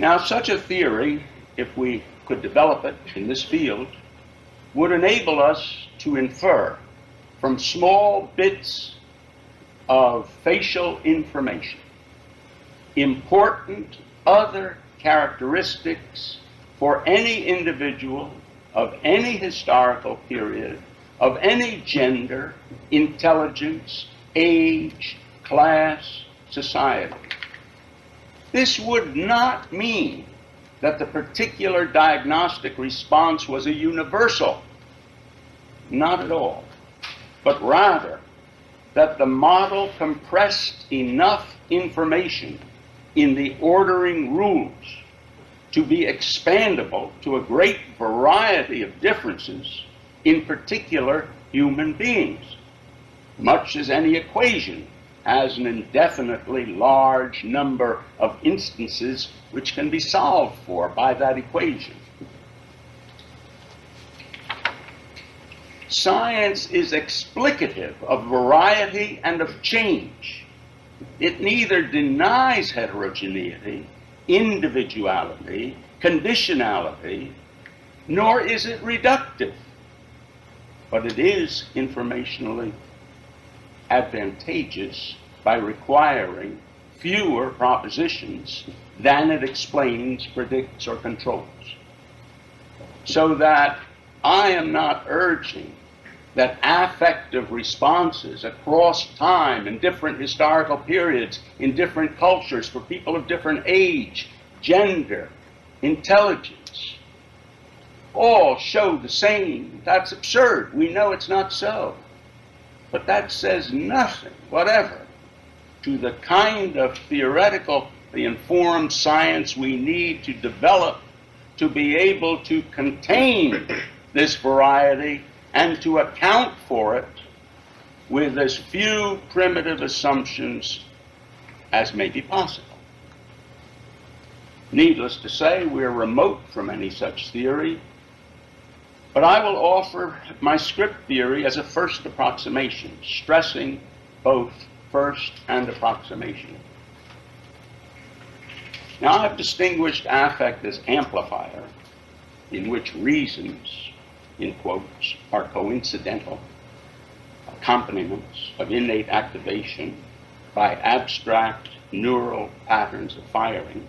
Now, such a theory, if we could develop it in this field, would enable us to infer from small bits of facial information important other characteristics for any individual of any historical period, of any gender, intelligence, age, class, society. This would not mean that the particular diagnostic response was a universal, not at all, but rather that the model compressed enough information in the ordering rules to be expandable to a great variety of differences in particular human beings, much as any equation has an indefinitely large number of instances which can be solved for by that equation. Science is explicative of variety and of change. It neither denies heterogeneity, individuality, conditionality, nor is it reductive, but it is informationally advantageous by requiring fewer propositions than it explains, predicts, or controls. So that I am not urging that affective responses across time in different historical periods, in different cultures, for people of different age, gender, intelligence, all show the same. That's absurd. We know it's not so. But that says nothing whatever to the kind of theoretically informed science we need to develop to be able to contain this variety and to account for it with as few primitive assumptions as may be possible. Needless to say, we're remote from any such theory, but I will offer my script theory as a first approximation, stressing both first and approximation. Now, I've distinguished affect as amplifier, in which reasons, in quotes, are coincidental accompaniments of innate activation by abstract neural patterns of firing,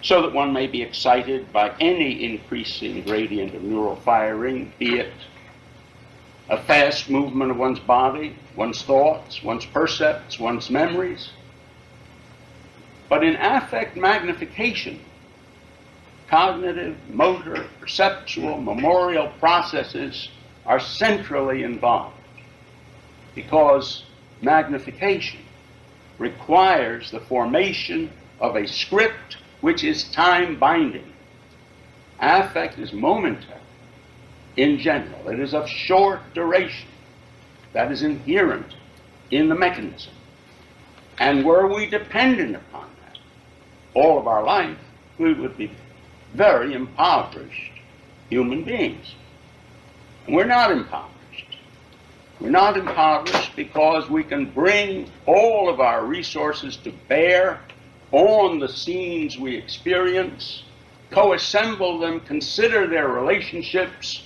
so that one may be excited by any increasing gradient of neural firing, be it a fast movement of one's body, one's thoughts, one's percepts, one's memories. But in affect magnification, cognitive, motor, perceptual, memorial processes are centrally involved, because magnification requires the formation of a script which is time-binding. Affect is momentary in general. It is of short duration. That is inherent in the mechanism. And were we dependent upon that all of our life, we would be very impoverished human beings. And we're not impoverished. We're not impoverished because we can bring all of our resources to bear on the scenes we experience, co-assemble them, consider their relationships,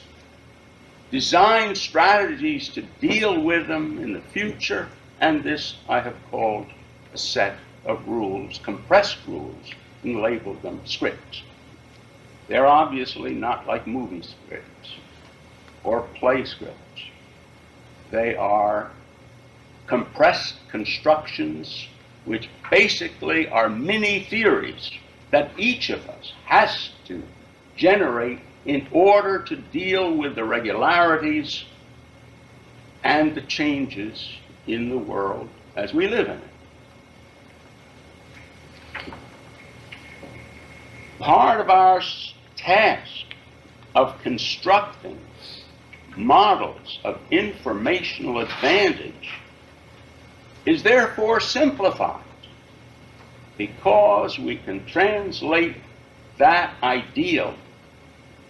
design strategies to deal with them in the future, and this I have called a set of rules, compressed rules, and labeled them scripts. They're obviously not like movie scripts or play scripts. They are compressed constructions which basically are mini theories that each of us has to generate in order to deal with the regularities and the changes in the world as we live in it. Part of our task of constructing models of informational advantage is therefore simplified, because we can translate that ideal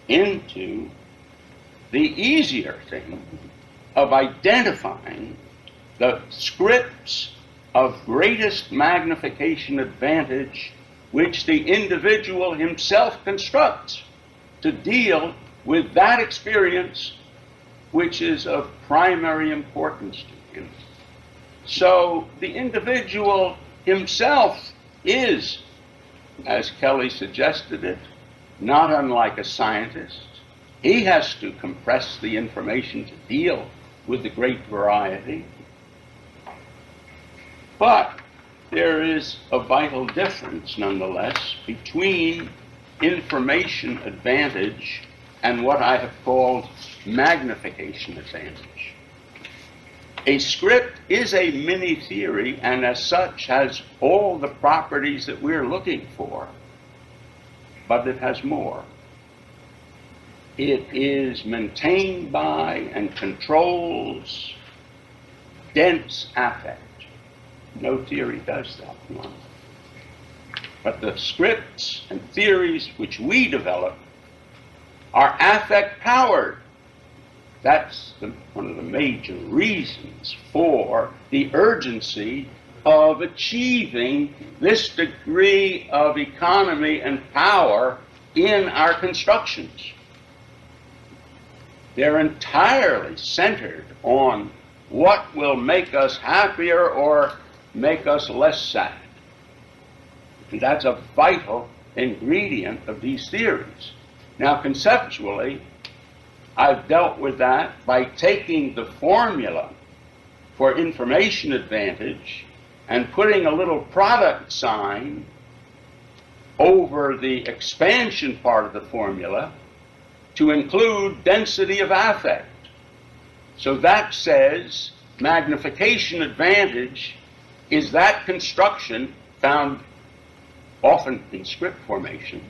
into the easier thing of identifying the scripts of greatest magnification advantage which the individual himself constructs to deal with that experience which is of primary importance to him. So the individual himself is, as Kelly suggested it, not unlike a scientist. He has to compress the information to deal with the great variety. But there is a vital difference, nonetheless, between information advantage and what I have called magnification advantage. A script is a mini-theory, and as such has all the properties that we're looking for, but it has more. It is maintained by and controls dense affect. No theory does that one. But the scripts and theories which we develop are affect-powered. That's one of the major reasons for the urgency of achieving this degree of economy and power in our constructions. They're entirely centered on what will make us happier or make us less sad. And that's a vital ingredient of these theories. Now, conceptually, I've dealt with that by taking the formula for information advantage and putting a little product sign over the expansion part of the formula to include density of affect. So that says magnification advantage is that construction found often in script formation,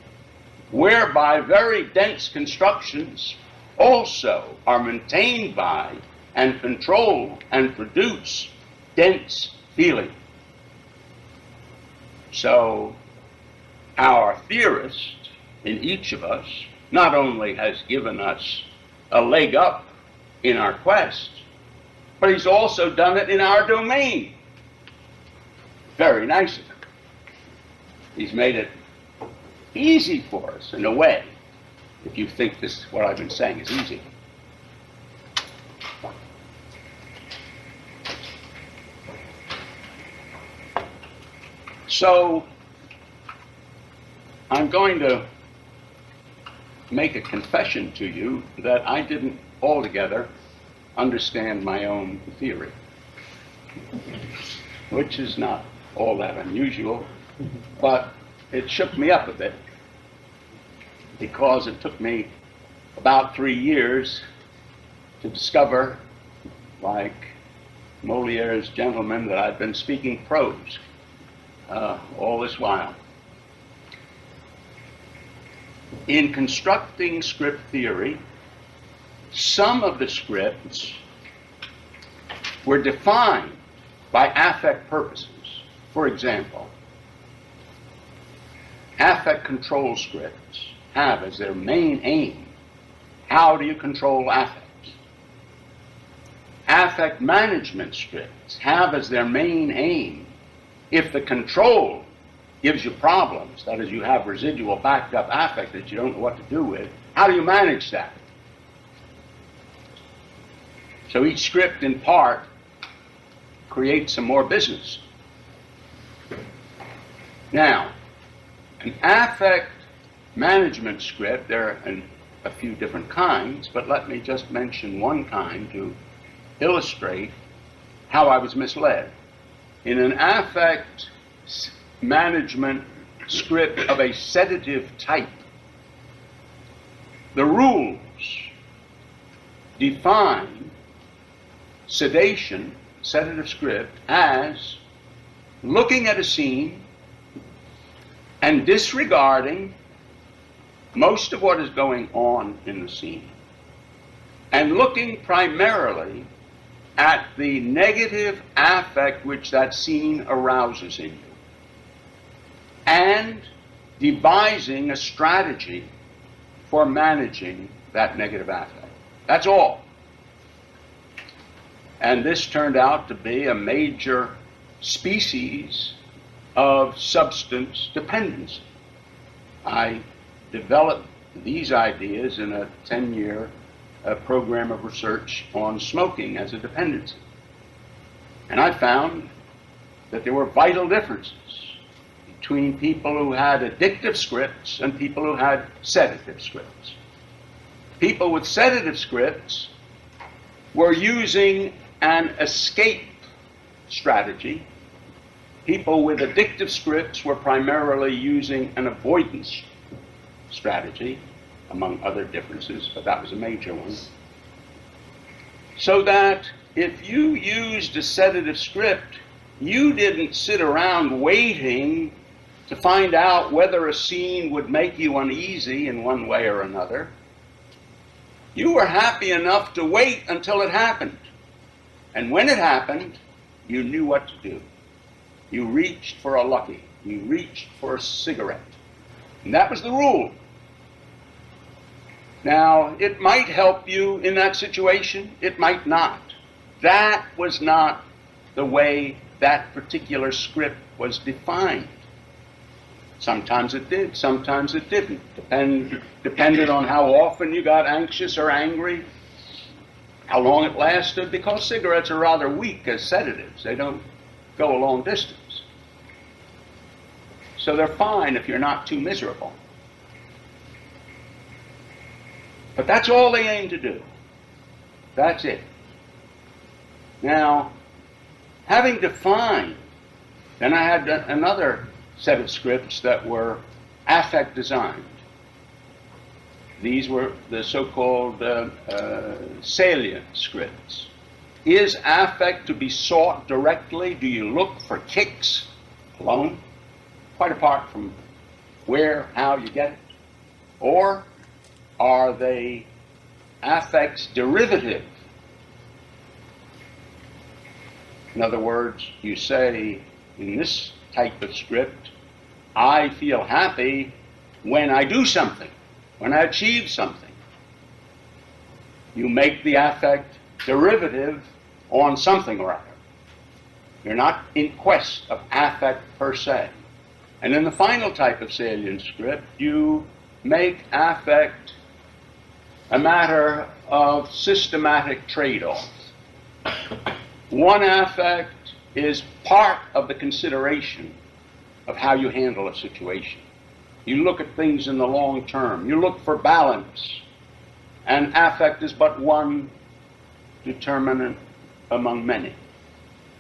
whereby very dense constructions also are maintained by and control and produce dense feeling. So our theorist in each of us not only has given us a leg up in our quest, but he's also done it in our domain. Very nice of him. He's made it easy for us in a way, if you think this, what I've been saying, is easy. So I'm going to make a confession to you that I didn't altogether understand my own theory, which is not all that unusual, but it shook me up a bit because it took me about 3 years to discover, like Moliere's gentleman, that I've been speaking prose all this while. In constructing script theory, some of the scripts were defined by affect purposes. For example, affect control scripts have as their main aim, how do you control affects? Affect management scripts have as their main aim, if the control gives you problems, that is, you have residual backed up affect that you don't know what to do with, how do you manage that? So each script, in part, creates some more business. Now, an affect management script, there are a few different kinds, but let me just mention one kind to illustrate how I was misled. In an affect management script of a sedative type, the rules define sedation, sedative script, as looking at a scene and disregarding most of what is going on in the scene, and looking primarily at the negative affect which that scene arouses in you, and devising a strategy for managing that negative affect. That's all. And this turned out to be a major species of substance dependency. I developed these ideas in a 10-year program of research on smoking as a dependency. And I found that there were vital differences between people who had addictive scripts and people who had sedative scripts. People with sedative scripts were using an escape strategy. People with addictive scripts were primarily using an avoidance strategy, among other differences, but that was a major one. So that if you used a sedative script, you didn't sit around waiting to find out whether a scene would make you uneasy in one way or another. You were happy enough to wait until it happened. And when it happened, you knew what to do. You reached for a Lucky. You reached for a cigarette. And that was the rule. Now, it might help you in that situation. It might not. That was not the way that particular script was defined. Sometimes it did, sometimes it didn't. Depended on how often you got anxious or angry, how long it lasted, because cigarettes are rather weak as sedatives. They don't go a long distance. So they're fine if you're not too miserable. But that's all they aim to do. That's it. Now, having defined, then I had another set of scripts that were affect designed. These were the so-called salient scripts. Is affect to be sought directly? Do you look for kicks alone, quite apart from where, how you get it? Or are they affects derivative? In other words, you say in this type of script, I feel happy when I do something, when I achieve something. You make the affect derivative on something or other. You're not in quest of affect per se. And in the final type of salient script, you make affect a matter of systematic trade-off. One affect is part of the consideration of how you handle a situation. You look at things in the long term. You look for balance. And affect is but one determinant among many.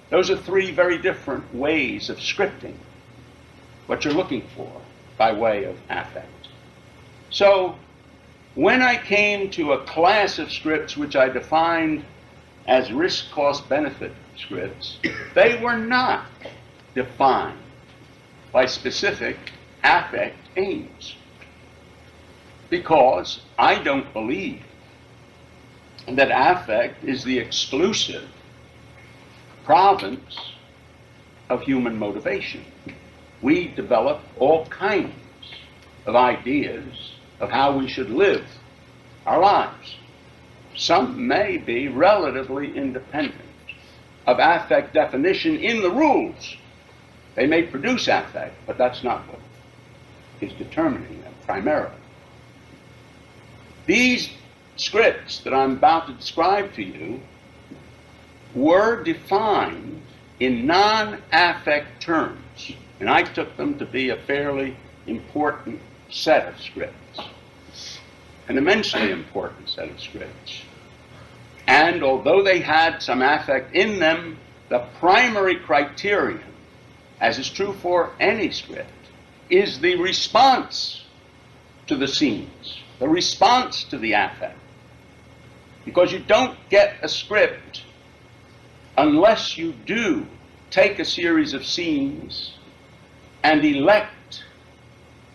Those are three very different ways of scripting what you're looking for by way of affect. So, when I came to a class of scripts which I defined as risk-cost-benefit scripts, they were not defined by specific affect aims. Because I don't believe that affect is the exclusive province of human motivation. We develop all kinds of ideas of how we should live our lives. Some may be relatively independent of affect definition in the rules. They may produce affect, but that's not what is determining them primarily. These scripts that I'm about to describe to you were defined in non-affect terms, and I took them to be a fairly important set of scripts, an immensely important set of scripts. And although they had some affect in them, the primary criterion, as is true for any script, is the response to the scenes, the response to the affect. Because you don't get a script unless you do take a series of scenes and elect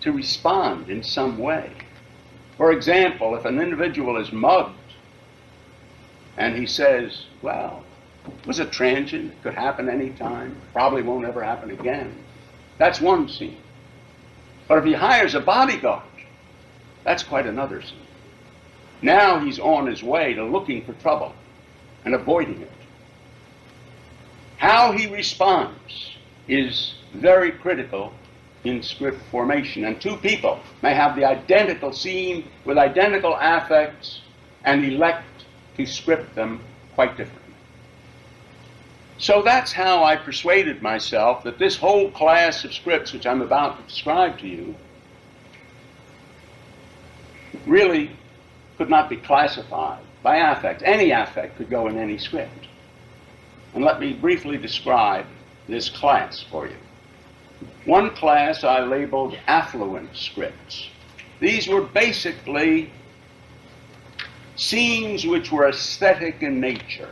to respond in some way. For example, if an individual is mugged and he says, well, it was a transient, it could happen anytime, probably won't ever happen again, that's one scene. But if he hires a bodyguard, that's quite another scene. Now he's on his way to looking for trouble. and avoiding it. How he responds is very critical in script formation. And two people may have the identical scene with identical affects and elect to script them quite differently. So that's how I persuaded myself that this whole class of scripts, which I'm about to describe to you, really could not be classified by affect. Any affect could go in any script. And let me briefly describe this class for you. One class I labeled affluent scripts. These were basically scenes which were aesthetic in nature.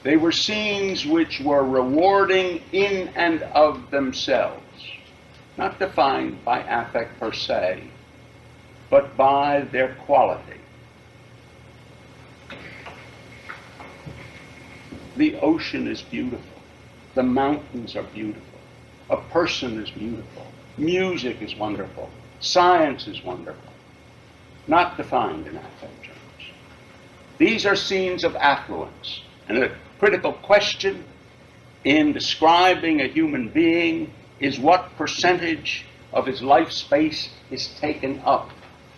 They were scenes which were rewarding in and of themselves, not defined by affect per se, but by their quality. The ocean is beautiful. The mountains are beautiful. A person is beautiful. Music is wonderful. Science is wonderful. Not defined in affect terms. These are scenes of affluence. And a critical question in describing a human being is what percentage of his life space is taken up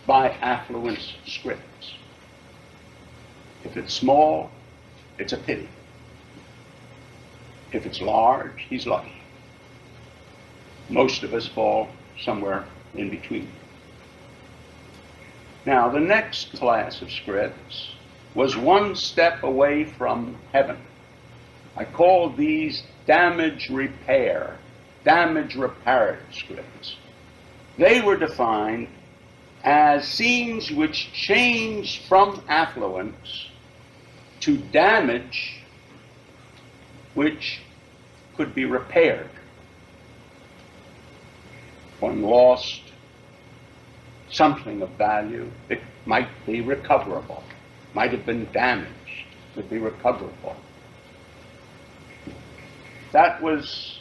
by affluence scripts. If it's small, it's a pity. If it's large, he's lucky. Most of us fall somewhere in between. Now, the next class of scripts was one step away from heaven. I called these damage reparative scripts. They were defined as scenes which change from affluence to damage which could be repaired. One lost something of value, it might be recoverable, might have been damaged, could be recoverable. That was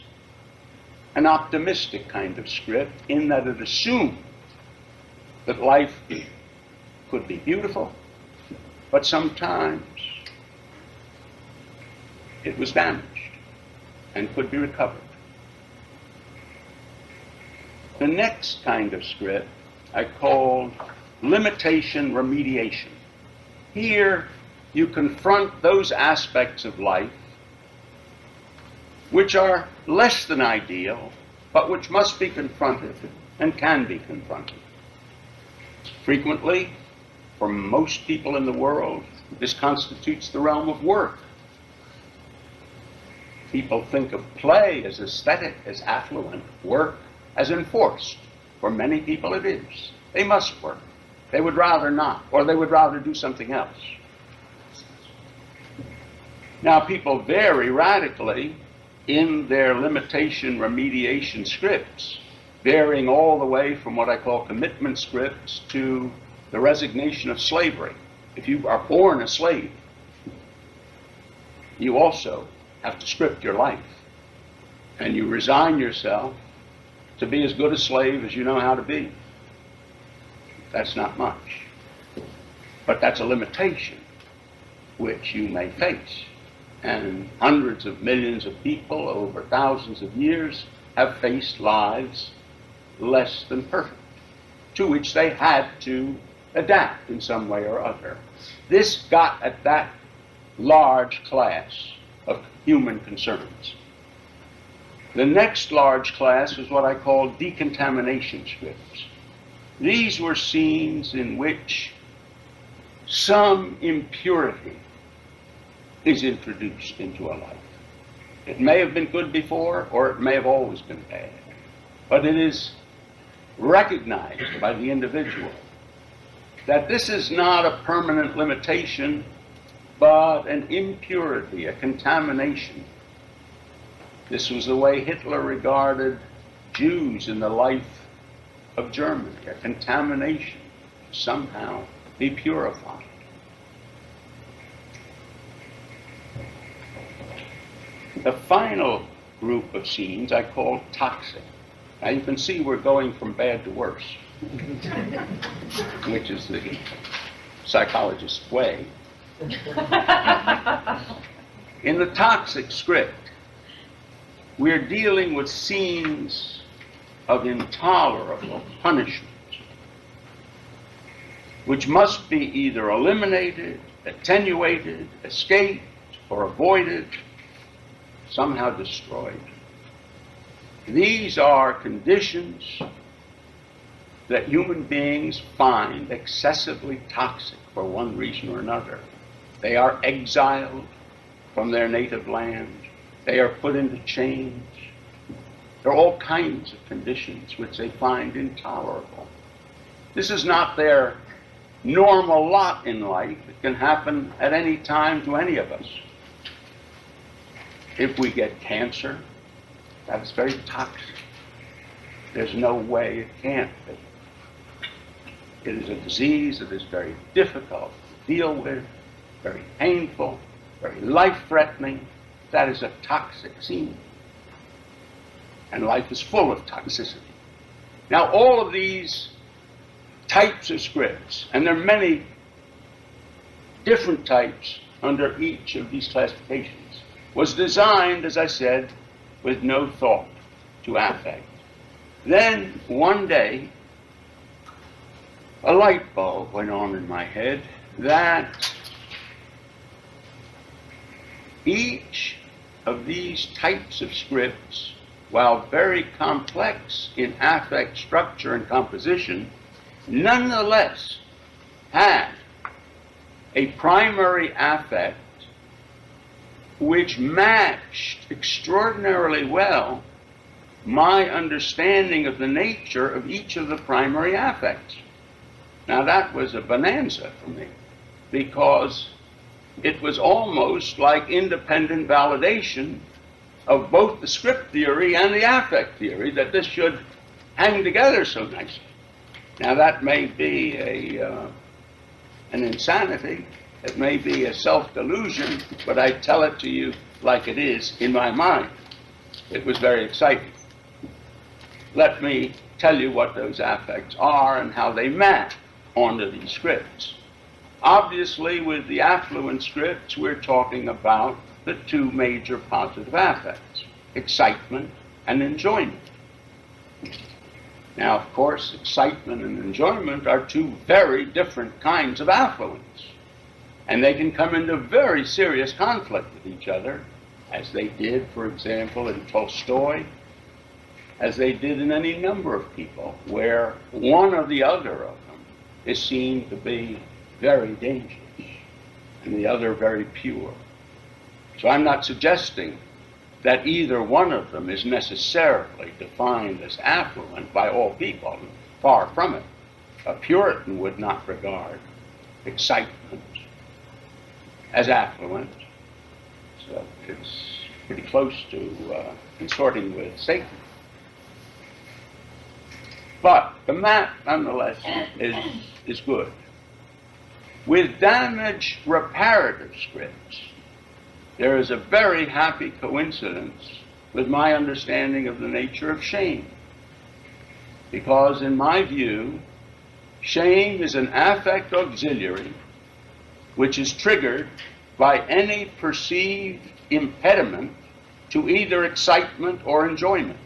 an optimistic kind of script in that it assumed that life could be beautiful, but sometimes it was damaged and could be recovered. The next kind of script I called limitation remediation. Here you confront those aspects of life which are less than ideal, but which must be confronted and can be confronted. Frequently, for most people in the world, this constitutes the realm of work. People think of play as aesthetic, as affluent, work as enforced. For many people it is. They must work. They would rather not, or they would rather do something else. Now, people vary radically in their limitation remediation scripts, varying all the way from what I call commitment scripts to the resignation of slavery. If you are born a slave, you also have to script your life, and you resign yourself to be as good a slave as you know how to be. That's not much, but that's a limitation which you may face. And hundreds of millions of people over thousands of years have faced lives less than perfect, to which they had to adapt in some way or other. This got at that large class of human concerns. The next large class was what I call decontamination scripts. These were scenes in which some impurity is introduced into a life. It may have been good before, or it may have always been bad, but it is recognized by the individual that this is not a permanent limitation, but an impurity, a contamination. This was the way Hitler regarded Jews in the life of Germany, a contamination, to somehow be purified. The final group of scenes I call toxic. Now you can see we're going from bad to worse, which is the psychologist's way. In the toxic script, we're dealing with scenes of intolerable punishment, which must be either eliminated, attenuated, escaped, or avoided, somehow destroyed. These are conditions that human beings find excessively toxic for one reason or another. They are exiled from their native land. They are put into chains. There are all kinds of conditions which they find intolerable. This is not their normal lot in life. It can happen at any time to any of us. If we get cancer, that's very toxic. There's no way it can't be. It is a disease that is very difficult to deal with, very painful, very life-threatening. That is a toxic scene. And life is full of toxicity. Now, all of these types of scripts, and there are many different types under each of these classifications, was designed, as I said, with no thought to affect. Then, one day, a light bulb went on in my head that each of these types of scripts, while very complex in affect structure and composition, nonetheless had a primary affect which matched extraordinarily well my understanding of the nature of each of the primary affects. Now that was a bonanza for me, because it was almost like independent validation of both the script theory and the affect theory that this should hang together so nicely. Now that may be an insanity, it may be a self-delusion, but I tell it to you like it is in my mind. It was very exciting. Let me tell you what those affects are and how they map onto these scripts. Obviously, with the affluent scripts, we're talking about the two major positive affects, excitement and enjoyment. Now, of course, excitement and enjoyment are two very different kinds of affluence, and they can come into very serious conflict with each other, as they did, for example, in Tolstoy, as they did in any number of people, where one or the other of them is seen to be very dangerous and the other very pure. So I'm not suggesting that either one of them is necessarily defined as affluent by all people. Far from it. A Puritan would not regard excitement as affluent. So it's pretty close to consorting with Satan. But the map, nonetheless, is good. With damage reparative scripts, there is a very happy coincidence with my understanding of the nature of shame. Because in my view, shame is an affect auxiliary which is triggered by any perceived impediment to either excitement or enjoyment.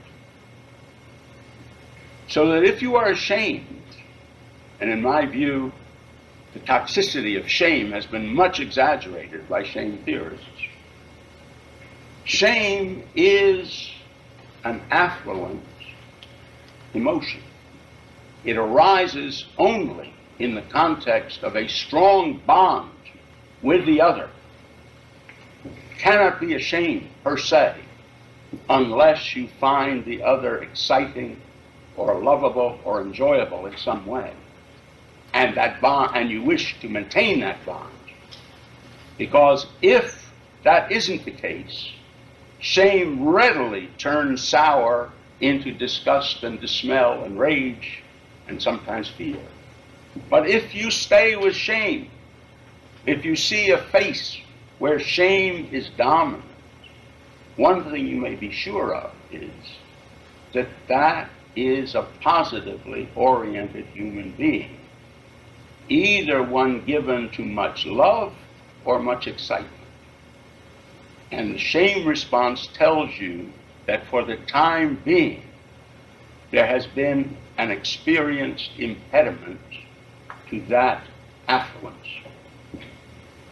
So that if you are ashamed, and in my view, the toxicity of shame has been much exaggerated by shame theorists. Shame is an affluent emotion. It arises only in the context of a strong bond with the other. It cannot be ashamed per se unless you find the other exciting or lovable or enjoyable in some way. And that bond, and you wish to maintain that bond. Because if that isn't the case, shame readily turns sour into disgust and dismay and rage and sometimes fear. But if you stay with shame, if you see a face where shame is dominant, one thing you may be sure of is that that is a positively oriented human being, either one given to much love or much excitement. And the shame response tells you that for the time being, there has been an experienced impediment to that affluence.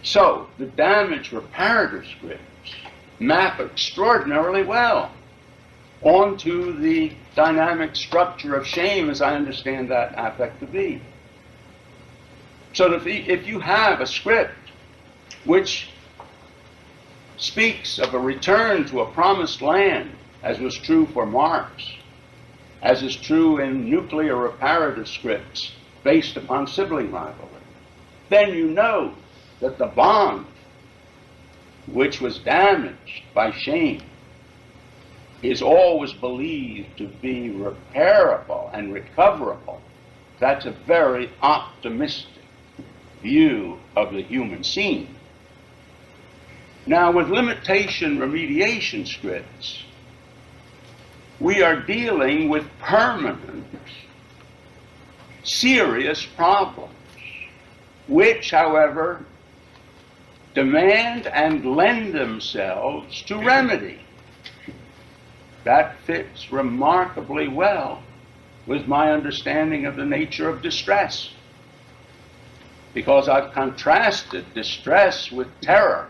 So the damaged reparator scripts map extraordinarily well onto the dynamic structure of shame as I understand that affect to be. So that if you have a script which speaks of a return to a promised land, as was true for Marx, as is true in nuclear reparative scripts based upon sibling rivalry, then you know that the bond which was damaged by shame is always believed to be repairable and recoverable. That's a very optimistic view of the human scene. Now, with limitation remediation scripts, we are dealing with permanent, serious problems, which, however, demand and lend themselves to remedy. That fits remarkably well with my understanding of the nature of distress, because I've contrasted distress with terror.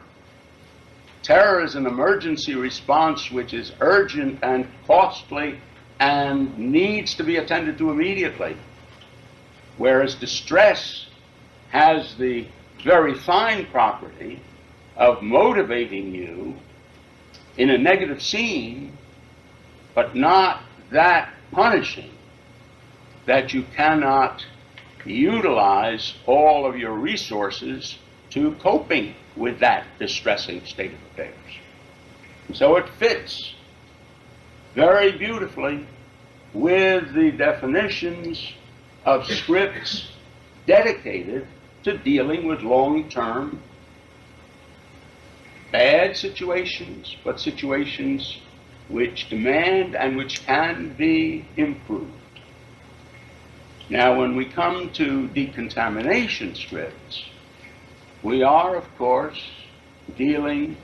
Terror is an emergency response which is urgent and costly and needs to be attended to immediately, whereas distress has the very fine property of motivating you in a negative scene, but not that punishing that you cannot utilize all of your resources to coping with that distressing state of affairs. So it fits very beautifully with the definitions of scripts dedicated to dealing with long-term bad situations, but situations which demand and which can be improved. Now, when we come to decontamination scripts, we are, of course, dealing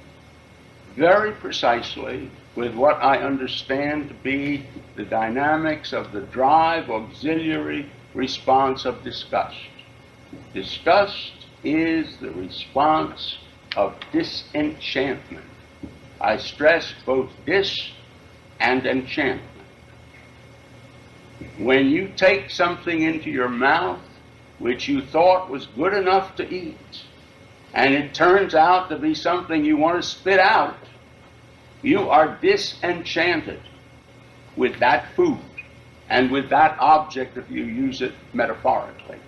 very precisely with what I understand to be the dynamics of the drive auxiliary response of disgust. Disgust is the response of disenchantment. I stress both dis and enchantment. When you take something into your mouth which you thought was good enough to eat, and it turns out to be something you want to spit out, you are disenchanted with that food and with that object if you use it metaphorically.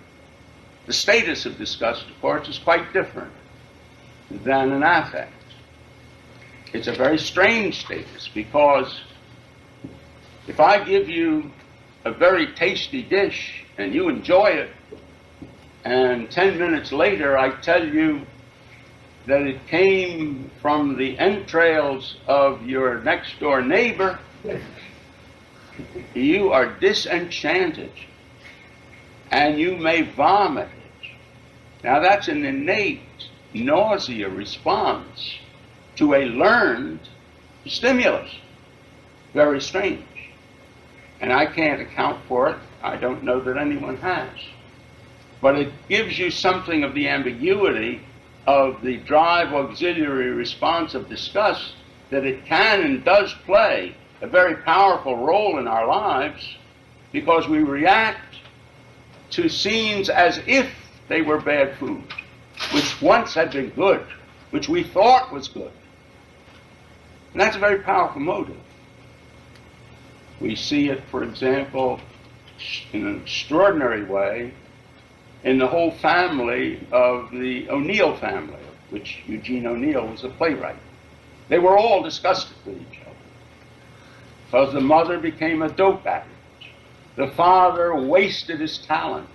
The status of disgust, of course, is quite different than an affect. It's a very strange status, because if I give you a very tasty dish and you enjoy it, and 10 minutes later I tell you that it came from the entrails of your next door neighbor, you are disenchanted and you may vomit it. Now that's an innate nausea response to a learned stimulus. Very strange. And I can't account for it. I don't know that anyone has. But it gives you something of the ambiguity of the drive auxiliary response of disgust, that it can and does play a very powerful role in our lives, because we react to scenes as if they were bad food, which once had been good, which we thought was good. And that's a very powerful motive. We see it, for example, in an extraordinary way in the whole family of the O'Neill family, of which Eugene O'Neill was a playwright. They were all disgusted with each other, because the mother became a dope addict. The father wasted his talent.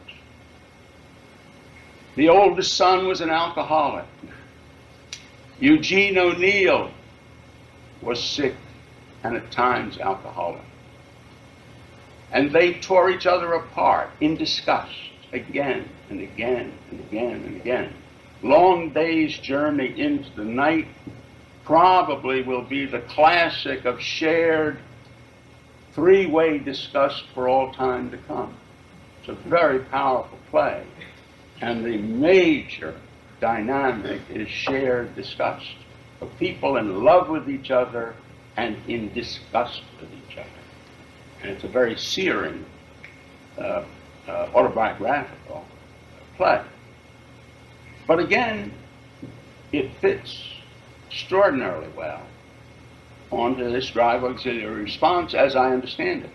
The oldest son was an alcoholic. Eugene O'Neill was sick and at times alcoholic. And they tore each other apart in disgust again and again and again and again. Long days' journey into the night, probably will be the classic of shared three-way disgust for all time to come. It's a very powerful play, and the major dynamic is shared disgust of people in love with each other and in disgust with each other. And it's a very searing autobiographical play. But again, it fits extraordinarily well onto this drive auxiliary response as I understand it.